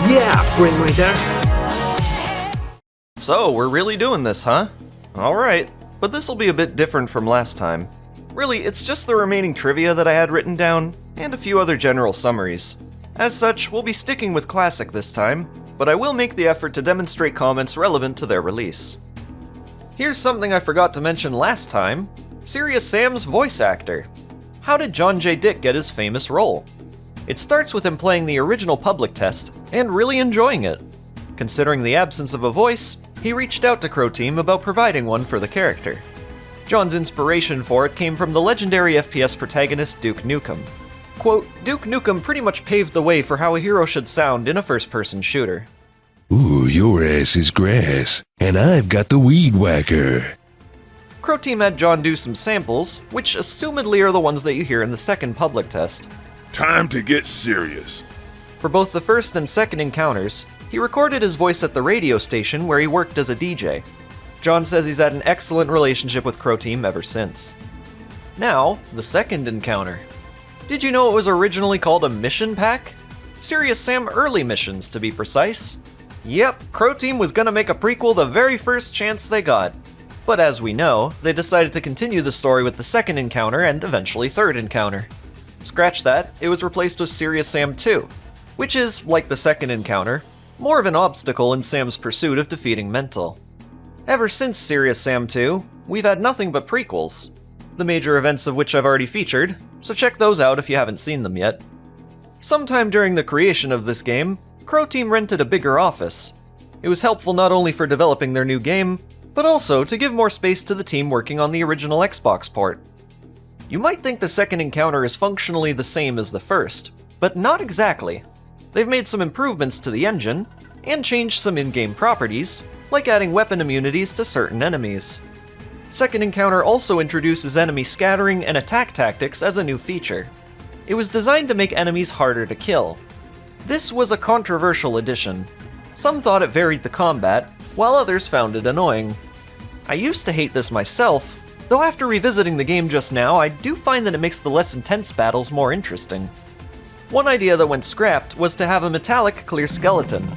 Yeah, FrameRater! So, we're really doing this, huh? Alright, but this'll be a bit different from last time. Really, it's just the remaining trivia that I had written down, and a few other general summaries. As such, we'll be sticking with Classic this time, but I will make the effort to demonstrate comments relevant to their release. Here's something I forgot to mention last time: Serious Sam's voice actor. How did John J. Dick get his famous role? It starts with him playing the original public test, and really enjoying it. Considering the absence of a voice, he reached out to Crow Team about providing one for the character. John's inspiration for it came from the legendary FPS protagonist Duke Nukem. Quote, Duke Nukem pretty much paved the way for how a hero should sound in a first-person shooter. Ooh, your ass is grass, and I've got the weed whacker. Crow Team had John do some samples, which assumedly are the ones that you hear in the second public test. Time to get serious. For both the first and second encounters, he recorded his voice at the radio station where he worked as a DJ. John says he's had an excellent relationship with Crow Team ever since. Now, the second encounter. Did you know it was originally called a mission pack? Serious Sam Early Missions, to be precise. Yep, Crow Team was gonna make a prequel the very first chance they got. But as we know, they decided to continue the story with the second encounter and eventually third encounter. Scratch that, it was replaced with Serious Sam 2, which is, like the second encounter, more of an obstacle in Sam's pursuit of defeating Mental. Ever since Serious Sam 2, we've had nothing but prequels, the major events of which I've already featured, so check those out if you haven't seen them yet. Sometime during the creation of this game, Crow Team rented a bigger office. It was helpful not only for developing their new game, but also to give more space to the team working on the original Xbox port. You might think the second encounter is functionally the same as the first, but not exactly. They've made some improvements to the engine, and changed some in-game properties, like adding weapon immunities to certain enemies. Second encounter also introduces enemy scattering and attack tactics as a new feature. It was designed to make enemies harder to kill. This was a controversial addition. Some thought it varied the combat, while others found it annoying. I used to hate this myself, though after revisiting the game just now, I do find that it makes the less intense battles more interesting. One idea that went scrapped was to have a metallic clear skeleton.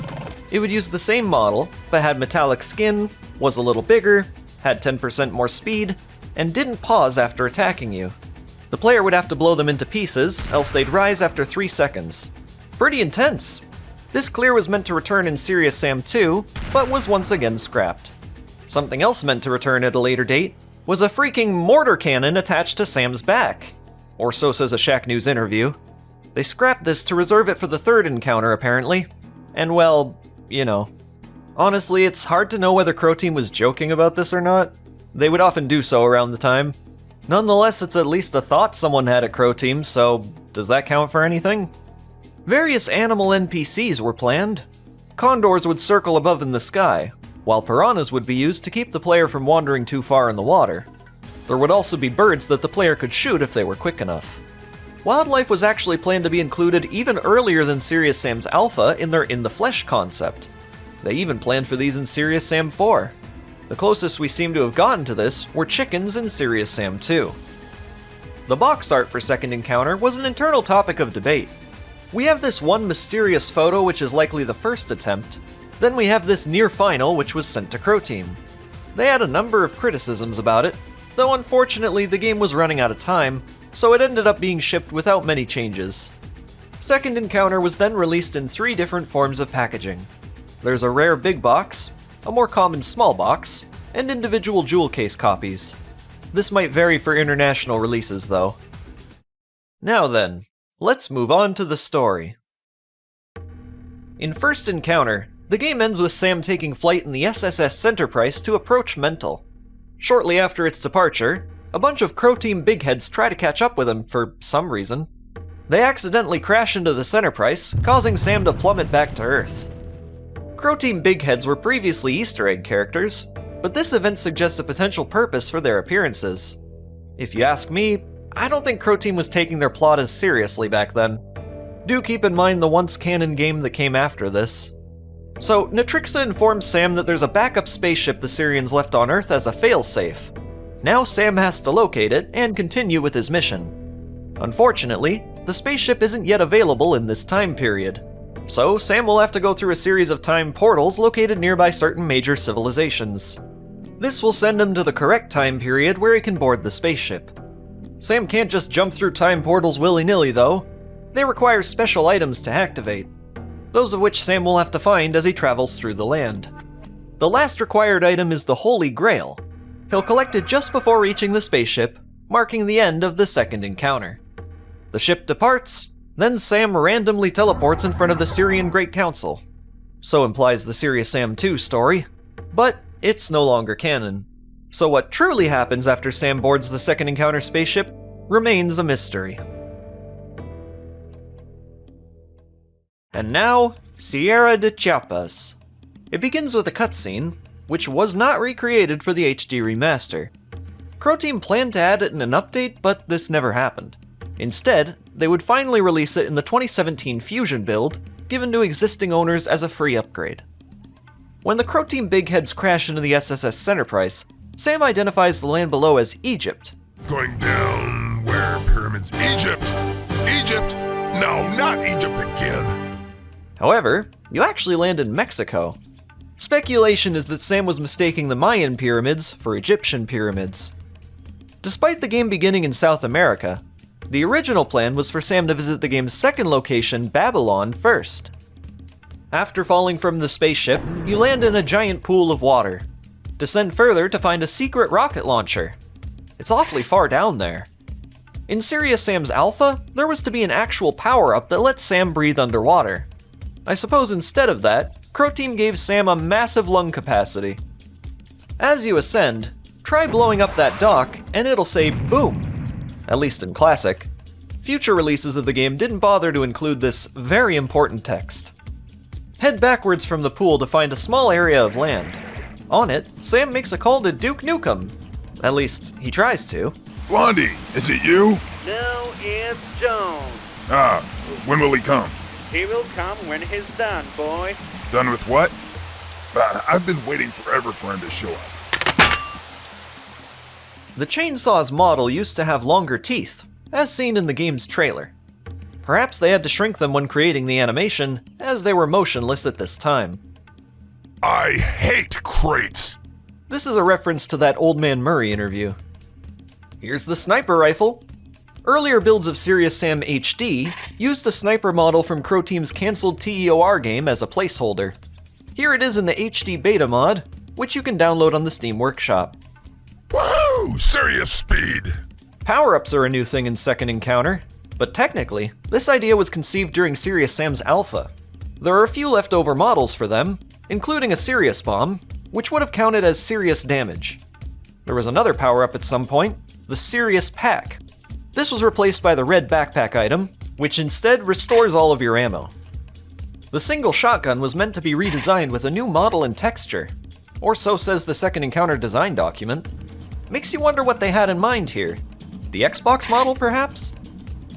It would use the same model, but had metallic skin, was a little bigger, had 10% more speed, and didn't pause after attacking you. The player would have to blow them into pieces, else they'd rise after 3 seconds. Pretty intense! This clear was meant to return in Serious Sam 2, but was once again scrapped. Something else meant to return at a later date was a freaking mortar cannon attached to Sam's back. Or so says a Shack News interview. They scrapped this to reserve it for the third encounter, apparently. And well, you know. Honestly, it's hard to know whether Crow Team was joking about this or not. They would often do so around the time. Nonetheless, it's at least a thought someone had at Crow Team, so does that count for anything? Various animal NPCs were planned. Condors would circle above in the sky, while piranhas would be used to keep the player from wandering too far in the water. There would also be birds that the player could shoot if they were quick enough. Wildlife was actually planned to be included even earlier than Serious Sam's Alpha in their In the Flesh concept. They even planned for these in Serious Sam 4. The closest we seem to have gotten to this were chickens in Serious Sam 2. The box art for Second Encounter was an internal topic of debate. We have this one mysterious photo which is likely the first attempt, then we have this near final which was sent to Crow Team. They had a number of criticisms about it, though unfortunately the game was running out of time, so it ended up being shipped without many changes. Second Encounter was then released in 3 different forms of packaging. There's a rare big box, a more common small box, and individual jewel case copies. This might vary for international releases though. Now then, let's move on to the story. In First Encounter, the game ends with Sam taking flight in the SSS Enterprise to approach Mental. Shortly after its departure, a bunch of Crow Team bigheads try to catch up with him for some reason. They accidentally crash into the Enterprise, causing Sam to plummet back to Earth. Crow Team bigheads were previously Easter egg characters, but this event suggests a potential purpose for their appearances. If you ask me, I don't think Crow Team was taking their plot as seriously back then. Do keep in mind the once canon game that came after this. So, Natrixa informs Sam that there's a backup spaceship the Syrians left on Earth as a failsafe. Now Sam has to locate it and continue with his mission. Unfortunately, the spaceship isn't yet available in this time period. So Sam will have to go through a series of time portals located nearby certain major civilizations. This will send him to the correct time period where he can board the spaceship. Sam can't just jump through time portals willy-nilly though. They require special items to activate, those of which Sam will have to find as he travels through the land. The last required item is the Holy Grail. He'll collect it just before reaching the spaceship, marking the end of the second encounter. The ship departs, then Sam randomly teleports in front of the Syrian Great Council. So implies the Serious Sam 2 story, but it's no longer canon. So what truly happens after Sam boards the second encounter spaceship remains a mystery. And now, Sierra de Chiapas. It begins with a cutscene, which was not recreated for the HD remaster. Croteam planned to add it in an update, but this never happened. Instead, they would finally release it in the 2017 Fusion build, given to existing owners as a free upgrade. When the Croteam big heads crash into the SSS Enterprise, Sam identifies the land below as Egypt. Going down where pyramids? Egypt! Egypt! No, not Egypt again! However, you actually land in Mexico. Speculation is that Sam was mistaking the Mayan pyramids for Egyptian pyramids. Despite the game beginning in South America, the original plan was for Sam to visit the game's second location, Babylon, first. After falling from the spaceship, you land in a giant pool of water. Descend further to find a secret rocket launcher. It's awfully far down there. In Serious Sam's Alpha, there was to be an actual power-up that lets Sam breathe underwater. I suppose instead of that, Croteam gave Sam a massive lung capacity. As you ascend, try blowing up that dock and it'll say boom. At least in Classic. Future releases of the game didn't bother to include this very important text. Head backwards from the pool to find a small area of land. On it, Sam makes a call to Duke Nukem. At least, he tries to. Blondie, is it you? No, it's Jones. Ah, when will he come? He will come when he's done, boy. Done with what? I've been waiting forever for him to show up. The chainsaw's model used to have longer teeth, as seen in the game's trailer. Perhaps they had to shrink them when creating the animation, as they were motionless at this time. I hate crates! This is a reference to that Old Man Murray interview. Here's the sniper rifle. Earlier builds of Serious Sam HD used a sniper model from Croteam's cancelled TEOR game as a placeholder. Here it is in the HD beta mod, which you can download on the Steam Workshop. Woohoo! Serious speed! Power-ups are a new thing in Second Encounter, but technically, this idea was conceived during Serious Sam's Alpha. There are a few leftover models for them, including a Serious Bomb, which would have counted as serious damage. There was another power-up at some point, the Serious Pack. This was replaced by the red backpack item, which instead restores all of your ammo. The single shotgun was meant to be redesigned with a new model and texture, or so says the Second Encounter design document. Makes you wonder what they had in mind here. The Xbox model, perhaps?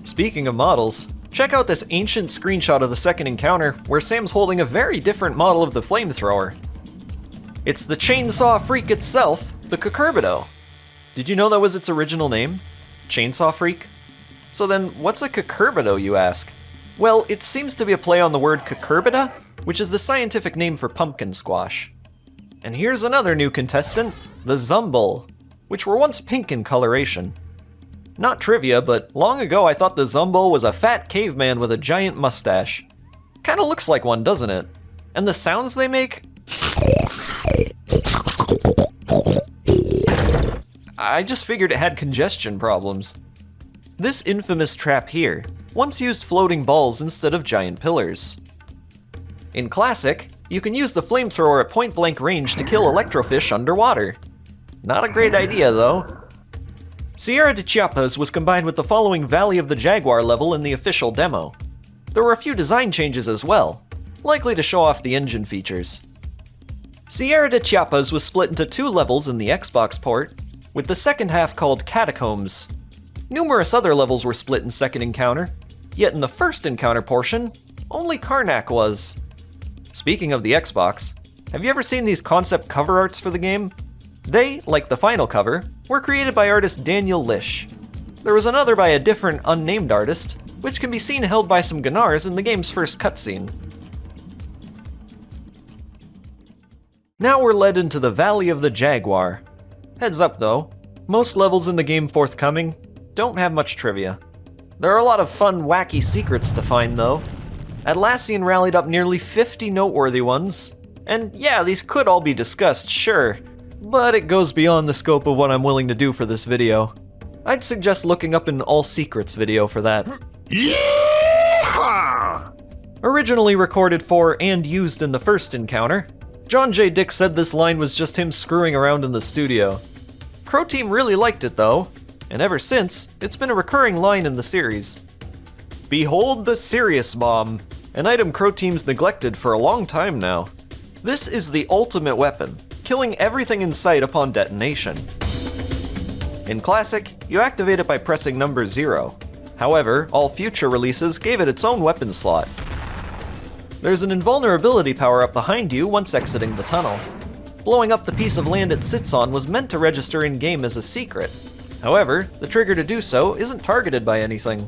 Speaking of models, check out this ancient screenshot of the Second Encounter where Sam's holding a very different model of the flamethrower. It's the chainsaw freak itself, the Cucurbido. Did you know that was its original name? Chainsaw Freak? So then, what's a Cucurbido, you ask? Well, it seems to be a play on the word cucurbita, which is the scientific name for pumpkin squash. And here's another new contestant, the Zumble, which were once pink in coloration. Not trivia, but long ago I thought the Zumble was a fat caveman with a giant mustache. Kinda looks like one, doesn't it? And the sounds they make? I just figured it had congestion problems. This infamous trap here once used floating balls instead of giant pillars. In Classic, you can use the flamethrower at point-blank range to kill electrofish underwater. Not a great idea, though. Sierra de Chiapas was combined with the following Valley of the Jaguar level in the official demo. There were a few design changes as well, likely to show off the engine features. Sierra de Chiapas was split into 2 levels in the Xbox port, with the second half called Catacombs. Numerous other levels were split in Second Encounter, yet in the First Encounter portion, only Karnak was. Speaking of the Xbox, have you ever seen these concept cover arts for the game? They, like the final cover, were created by artist Daniel Lish. There was another by a different, unnamed artist, which can be seen held by some Gunars in the game's first cutscene. Now we're led into the Valley of the Jaguar. Heads up though, most levels in the game Forthcoming don't have much trivia. There are a lot of fun, wacky secrets to find though. Atlassian rallied up nearly 50 noteworthy ones, and yeah, these could all be discussed, sure, but it goes beyond the scope of what I'm willing to do for this video. I'd suggest looking up an All Secrets video for that. Yeah! Originally recorded for and used in the first encounter, John J. Dick said this line was just him screwing around in the studio. Crow Team really liked it though, and ever since, it's been a recurring line in the series. Behold the Serious Bomb, an item Crow Team's neglected for a long time now. This is the ultimate weapon, killing everything in sight upon detonation. In Classic, you activate it by pressing number 0. However, all future releases gave it its own weapon slot. There's an invulnerability power-up behind you once exiting the tunnel. Blowing up the piece of land it sits on was meant to register in-game as a secret. However, the trigger to do so isn't targeted by anything.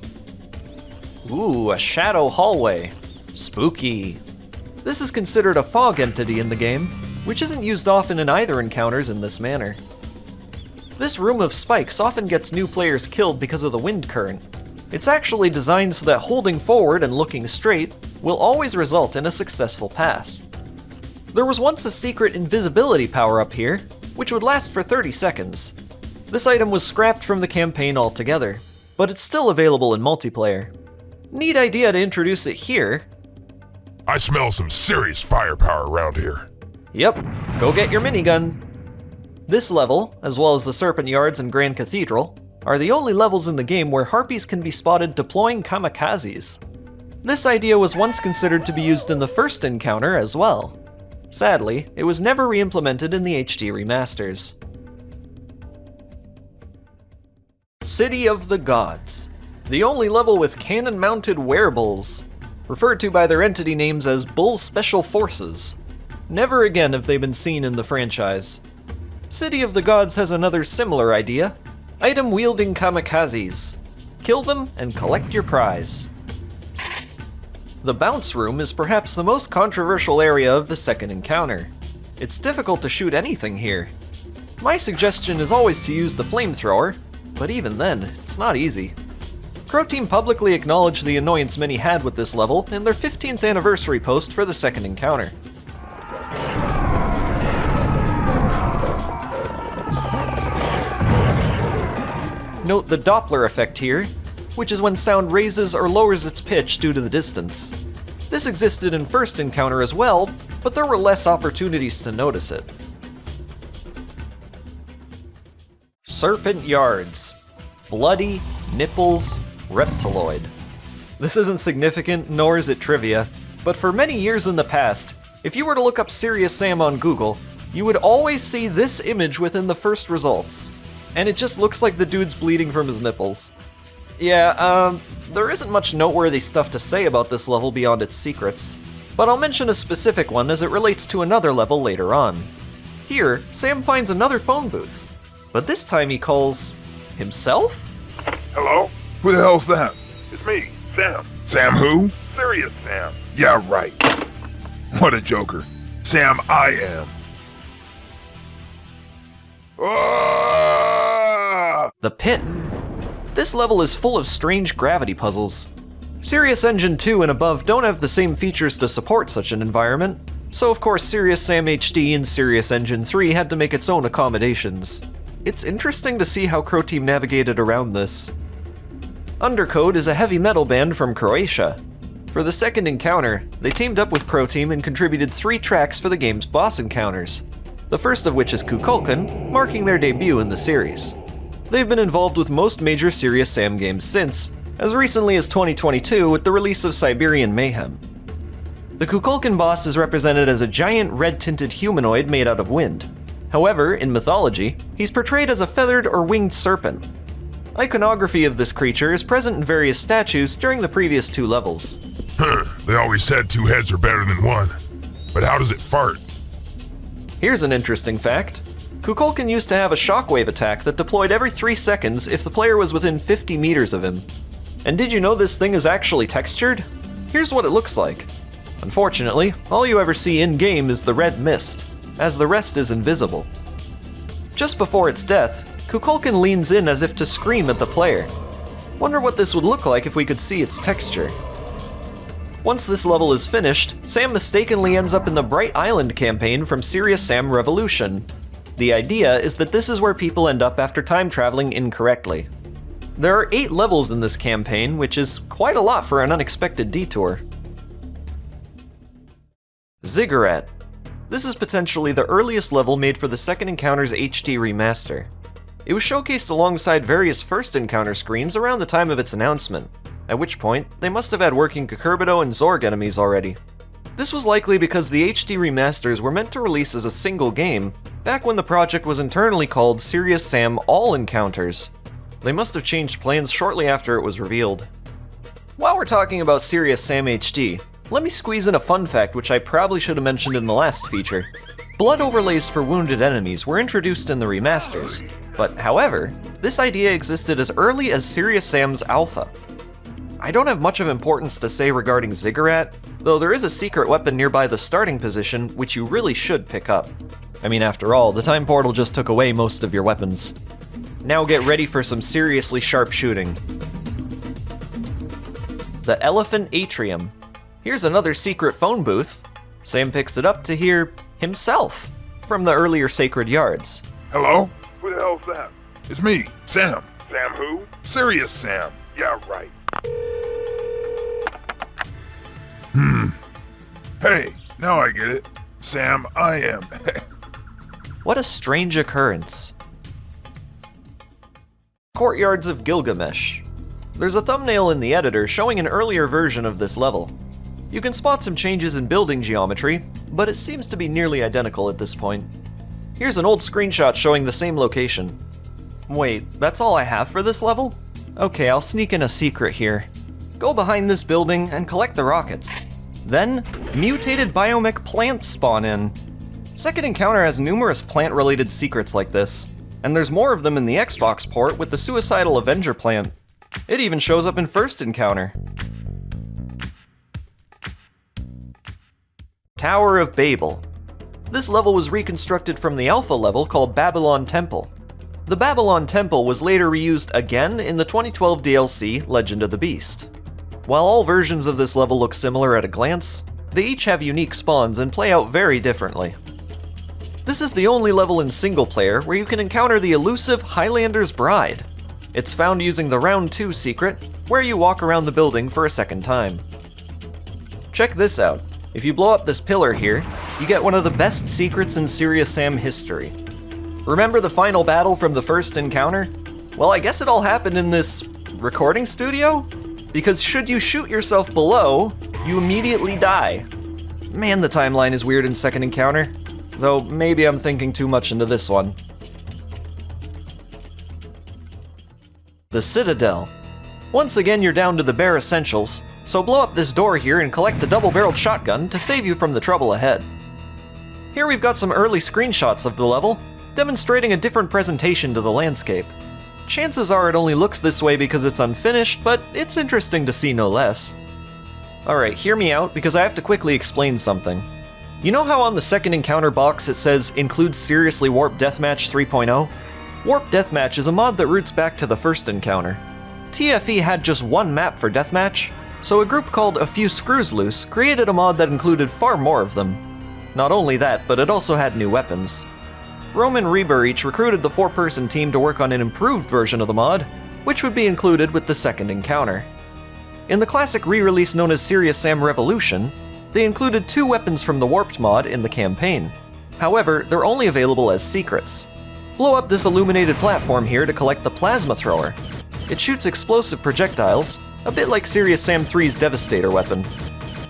Ooh, a shadow hallway. Spooky. This is considered a fog entity in the game, which isn't used often in either encounters in this manner. This room of spikes often gets new players killed because of the wind current. It's actually designed so that holding forward and looking straight will always result in a successful pass. There was once a secret invisibility power-up here, which would last for 30 seconds. This item was scrapped from the campaign altogether, but it's still available in multiplayer. Neat idea to introduce it here. I smell some serious firepower around here. Yep, go get your minigun. This level, as well as the Serpent Yards and Grand Cathedral, are the only levels in the game where harpies can be spotted deploying kamikazes. This idea was once considered to be used in the first encounter as well. Sadly, it was never re-implemented in the HD remasters. City of the Gods, the only level with cannon-mounted werebulls, referred to by their entity names as Bull Special Forces. Never again have they been seen in the franchise. City of the Gods has another similar idea, item-wielding kamikazes. Kill them and collect your prize. The bounce room is perhaps the most controversial area of the second encounter. It's difficult to shoot anything here. My suggestion is always to use the flamethrower, but even then, it's not easy. Crow Team publicly acknowledged the annoyance many had with this level in their 15th anniversary post for the second encounter. Note the Doppler effect here, which is when sound raises or lowers its pitch due to the distance. This existed in first encounter as well, but there were less opportunities to notice it. Serpent Yards. Bloody, nipples, reptiloid. This isn't significant, nor is it trivia, but for many years in the past, if you were to look up Serious Sam on Google, you would always see this image within the first results. And it just looks like the dude's bleeding from his nipples. Yeah, there isn't much noteworthy stuff to say about this level beyond its secrets, but I'll mention a specific one as it relates to another level later on. Here, Sam finds another phone booth, but this time he calls himself? Hello? Who the hell's that? It's me, Sam. Sam who? Serious Sam. Yeah, right. What a joker. Sam I am. Ah! The Pit. This level is full of strange gravity puzzles. Serious Engine 2 and above don't have the same features to support such an environment, so of course Serious Sam HD and Serious Engine 3 had to make its own accommodations. It's interesting to see how Crow Team navigated around this. Undercode is a heavy metal band from Croatia. For the second encounter, they teamed up with Crow Team and contributed 3 tracks for the game's boss encounters. The first of which is Kukulkan, marking their debut in the series. They've been involved with most major Serious Sam games since, as recently as 2022 with the release of Siberian Mayhem. The Kukulkan boss is represented as a giant red-tinted humanoid made out of wind. However, in mythology, he's portrayed as a feathered or winged serpent. Iconography of this creature is present in various statues during the previous 2 levels. They always said 2 heads are better than 1. But how does it fart? Here's an interesting fact. Kukulkan used to have a shockwave attack that deployed every 3 seconds if the player was within 50 meters of him. And did you know this thing is actually textured? Here's what it looks like. Unfortunately, all you ever see in-game is the red mist. as the rest is invisible. Just before its death, Kukulkan leans in as if to scream at the player. Wonder what this would look like if we could see its texture. Once this level is finished, Sam mistakenly ends up in the Bright Island campaign from Serious Sam Revolution. The idea is that this is where people end up after time traveling incorrectly. There are 8 levels in this campaign, which is quite a lot for an unexpected detour. Ziggurat. This is potentially the earliest level made for the Second Encounters HD remaster. It was showcased alongside various First Encounter screens around the time of its announcement, at which point they must have had working Kukurbido and Zorg enemies already. This was likely because the HD remasters were meant to release as a single game, back when the project was internally called Serious Sam All Encounters. They must have changed plans shortly after it was revealed. While we're talking about Serious Sam HD, let me squeeze in a fun fact which I probably should have mentioned in the last feature. Blood overlays for wounded enemies were introduced in the remasters, but however, this idea existed as early as Serious Sam's Alpha. I don't have much of importance to say regarding Ziggurat, though there is a secret weapon nearby the starting position which you really should pick up. I mean, after all, the time portal just took away most of your weapons. Now get ready for some seriously sharp shooting. The Elephant Atrium. Here's another secret phone booth. Sam picks it up to hear himself from the earlier Sacred Yards. Hello? Who the hell's that? It's me, Sam. Sam who? Serious Sam. Yeah, right. Hey, now I get it. Sam, I am. What a strange occurrence. Courtyards of Gilgamesh. There's a thumbnail in the editor showing an earlier version of this level. You can spot some changes in building geometry, but it seems to be nearly identical at this point. Here's an old screenshot showing the same location. Wait, that's all I have for this level? Okay, I'll sneak in a secret here. Go behind this building and collect the rockets. Then, mutated biomech plants spawn in. Second Encounter has numerous plant-related secrets like this, and there's more of them in the Xbox port with the suicidal Avenger plant. It even shows up in First Encounter. Tower of Babel. This level was reconstructed from the alpha level called Babylon Temple. The Babylon Temple was later reused again in the 2012 DLC Legend of the Beast. While all versions of this level look similar at a glance, they each have unique spawns and play out very differently. This is the only level in single player where you can encounter the elusive Highlander's Bride. It's found using the Round 2 secret, where you walk around the building for a second time. Check this out. If you blow up this pillar here, you get one of the best secrets in Serious Sam history. Remember the final battle from the First Encounter? Well, I guess it all happened in this recording studio? Because should you shoot yourself below, you immediately die. Man, the timeline is weird in Second Encounter, though maybe I'm thinking too much into this one. The Citadel. Once again, you're down to the bare essentials, so blow up this door here and collect the double-barreled shotgun to save you from the trouble ahead. Here we've got some early screenshots of the level, demonstrating a different presentation to the landscape. Chances are it only looks this way because it's unfinished, but it's interesting to see no less. Alright, hear me out because I have to quickly explain something. You know how on the Second Encounter box it says includes Seriously Warped Deathmatch 3.0? Warped Deathmatch is a mod that roots back to the First Encounter. TFE had just one map for Deathmatch, so a group called A Few Screws Loose created a mod that included far more of them. Not only that, but it also had new weapons. Roman Reaper each recruited the 4-person team to work on an improved version of the mod, which would be included with the Second Encounter. In the classic re-release known as Serious Sam Revolution, they included 2 weapons from the Warped mod in the campaign. However, they're only available as secrets. Blow up this illuminated platform here to collect the Plasma Thrower. It shoots explosive projectiles, a bit like Serious Sam 3's Devastator weapon.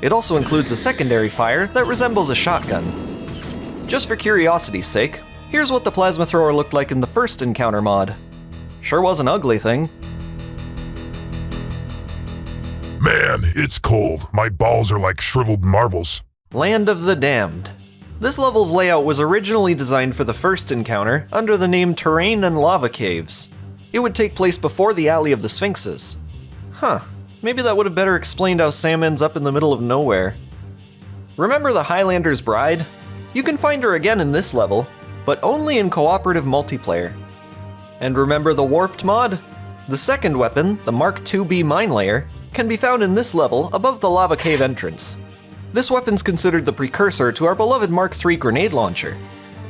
It also includes a secondary fire that resembles a shotgun. Just for curiosity's sake, here's what the Plasma Thrower looked like in the First Encounter mod. Sure was an ugly thing. Man, it's cold. My balls are like shriveled marbles. Land of the Damned. This level's layout was originally designed for the First Encounter under the name Terrain and Lava Caves. It would take place before the Alley of the Sphinxes. Huh, maybe that would have better explained how Sam ends up in the middle of nowhere. Remember the Highlander's Bride? You can find her again in this level, but only in cooperative multiplayer. And remember the Warped mod? The second weapon, the Mark IIB mine layer, can be found in this level above the lava cave entrance. This weapon's considered the precursor to our beloved Mark III grenade launcher.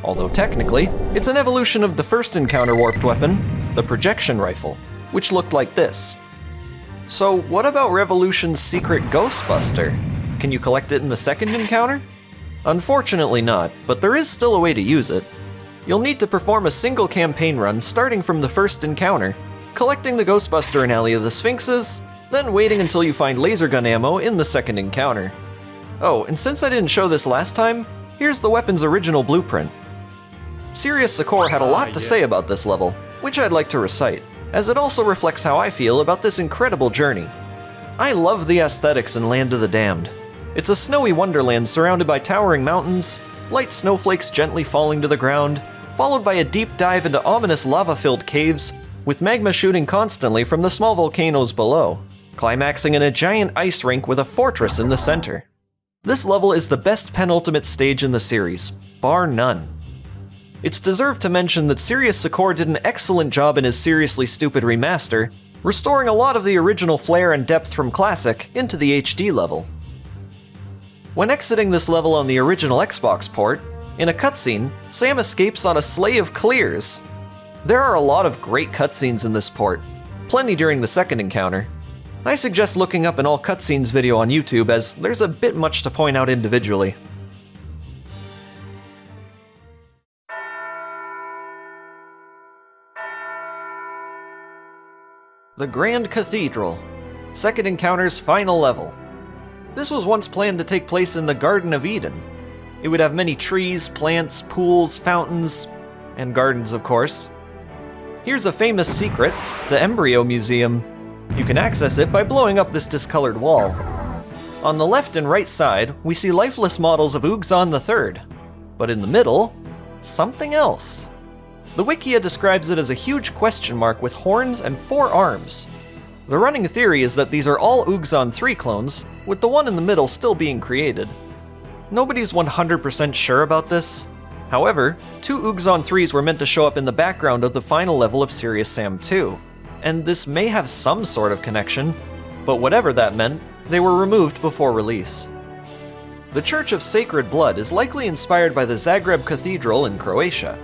Although technically, it's an evolution of the first encounter warped weapon, the projection rifle, which looked like this. So what about Revolution's secret Ghostbuster? Can you collect it in the second encounter? Unfortunately not, but there is still a way to use it. You'll need to perform a single campaign run starting from the first encounter, collecting the Ghostbuster in Alley of the Sphinxes, then waiting until you find laser gun ammo in the second encounter. Oh, and since I didn't show this last time, here's the weapon's original blueprint. Serious Sakor had a lot to say about this level, which I'd like to recite, as it also reflects how I feel about this incredible journey. I love the aesthetics in Land of the Damned. It's a snowy wonderland surrounded by towering mountains, light snowflakes gently falling to the ground, followed by a deep dive into ominous lava-filled caves, with magma shooting constantly from the small volcanoes below, climaxing in a giant ice rink with a fortress in the center. This level is the best penultimate stage in the series, bar none. It's deserved to mention that Serious Sakor did an excellent job in his Seriously Stupid remaster, restoring a lot of the original flair and depth from Classic into the HD level. When exiting this level on the original Xbox port, in a cutscene, Sam escapes on a sleigh of clears. There are a lot of great cutscenes in this port, plenty during the second encounter. I suggest looking up an all cutscenes video on YouTube as there's a bit much to point out individually. The Grand Cathedral, second encounter's final level. This was once planned to take place in the Garden of Eden. It would have many trees, plants, pools, fountains, and gardens, of course. Here's a famous secret, the Embryo Museum. You can access it by blowing up this discolored wall. On the left and right side, we see lifeless models of Uxon III, but in the middle, something else. The Wikia describes it as a huge question mark with horns and 4 arms. The running theory is that these are all Uxon 3 clones, with the one in the middle still being created. Nobody's 100% sure about this. However, 2 Uxon 3s were meant to show up in the background of the final level of Serious Sam 2, and this may have some sort of connection, but whatever that meant, they were removed before release. The Church of Sacred Blood is likely inspired by the Zagreb Cathedral in Croatia.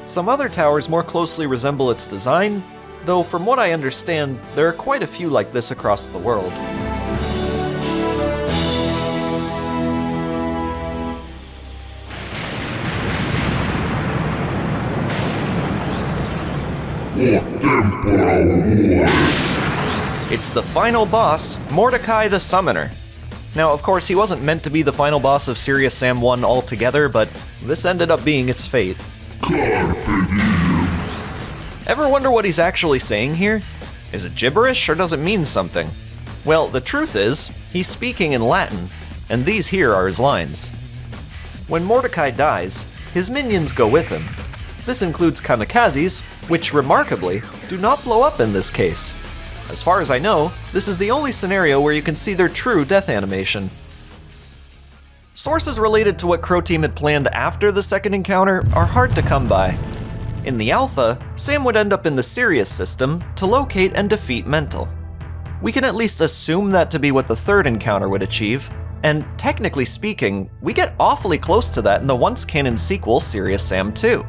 Some other towers more closely resemble its design, though from what I understand, there are quite a few like this across the world. It's the final boss, Mordecai the Summoner. Now, of course, he wasn't meant to be the final boss of Serious Sam 1 altogether, but this ended up being its fate. Ever wonder what he's actually saying here? Is it gibberish or does it mean something? Well, the truth is, he's speaking in Latin, and these here are his lines. When Mordecai dies, his minions go with him. This includes kamikazes, which remarkably do not blow up in this case. As far as I know, this is the only scenario where you can see their true death animation. Sources related to what Crow Team had planned after the second encounter are hard to come by. In the alpha, Sam would end up in the Serious system to locate and defeat Mental. We can at least assume that to be what the third encounter would achieve, and technically speaking, we get awfully close to that in the once-canon sequel Serious Sam 2.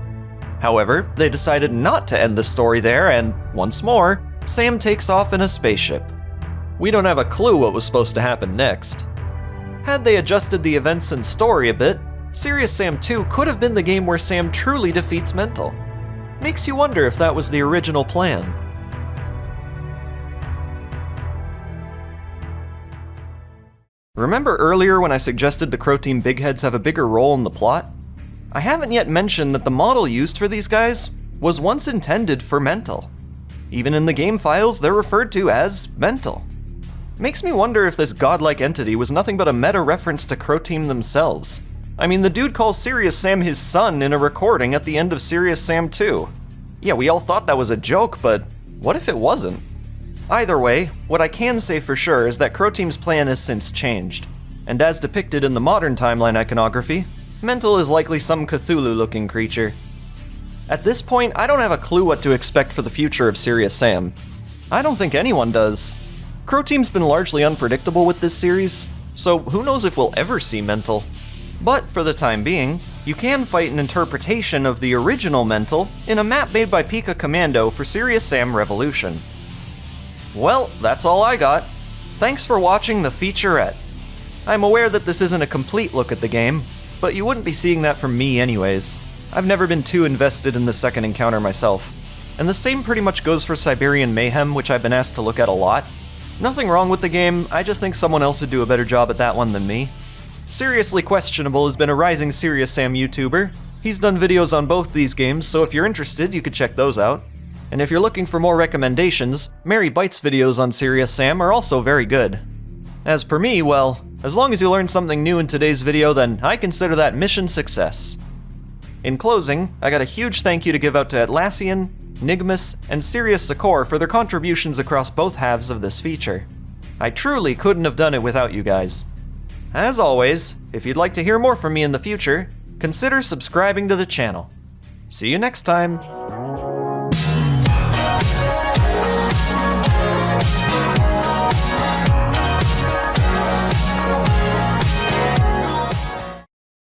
However, they decided not to end the story there, and once more, Sam takes off in a spaceship. We don't have a clue what was supposed to happen next. Had they adjusted the events and story a bit, Serious Sam 2 could have been the game where Sam truly defeats Mental. Makes you wonder if that was the original plan. Remember earlier when I suggested the Crow Team big heads have a bigger role in the plot? I haven't yet mentioned that the model used for these guys was once intended for Mental. Even in the game files, they're referred to as Mental. Makes me wonder if this godlike entity was nothing but a meta reference to Crow Team themselves. I mean, the dude calls Serious Sam his son in a recording at the end of Serious Sam 2. Yeah, we all thought that was a joke, but what if it wasn't? Either way, what I can say for sure is that Crow Team's plan has since changed, and as depicted in the modern timeline iconography, Mental is likely some Cthulhu-looking creature. At this point, I don't have a clue what to expect for the future of Serious Sam. I don't think anyone does. Crow Team's been largely unpredictable with this series, so who knows if we'll ever see Mental. But for the time being, you can fight an interpretation of the original Mental in a map made by Pika Commando for Serious Sam Revolution. Well, that's all I got. Thanks for watching the Featurette. I'm aware that this isn't a complete look at the game, but you wouldn't be seeing that from me anyways. I've never been too invested in the second encounter myself. And the same pretty much goes for Siberian Mayhem, which I've been asked to look at a lot. Nothing wrong with the game, I just think someone else would do a better job at that one than me. Seriously Questionable has been a rising Serious Sam YouTuber. He's done videos on both these games, so if you're interested, you could check those out. And if you're looking for more recommendations, Mary Bites videos on Serious Sam are also very good. As per me, well, as long as you learned something new in today's video, then I consider that mission success. In closing, I got a huge thank you to give out to Atlassian, Nigmus, and Serious Sakor for their contributions across both halves of this feature. I truly couldn't have done it without you guys. As always, if you'd like to hear more from me in the future, consider subscribing to the channel. See you next time!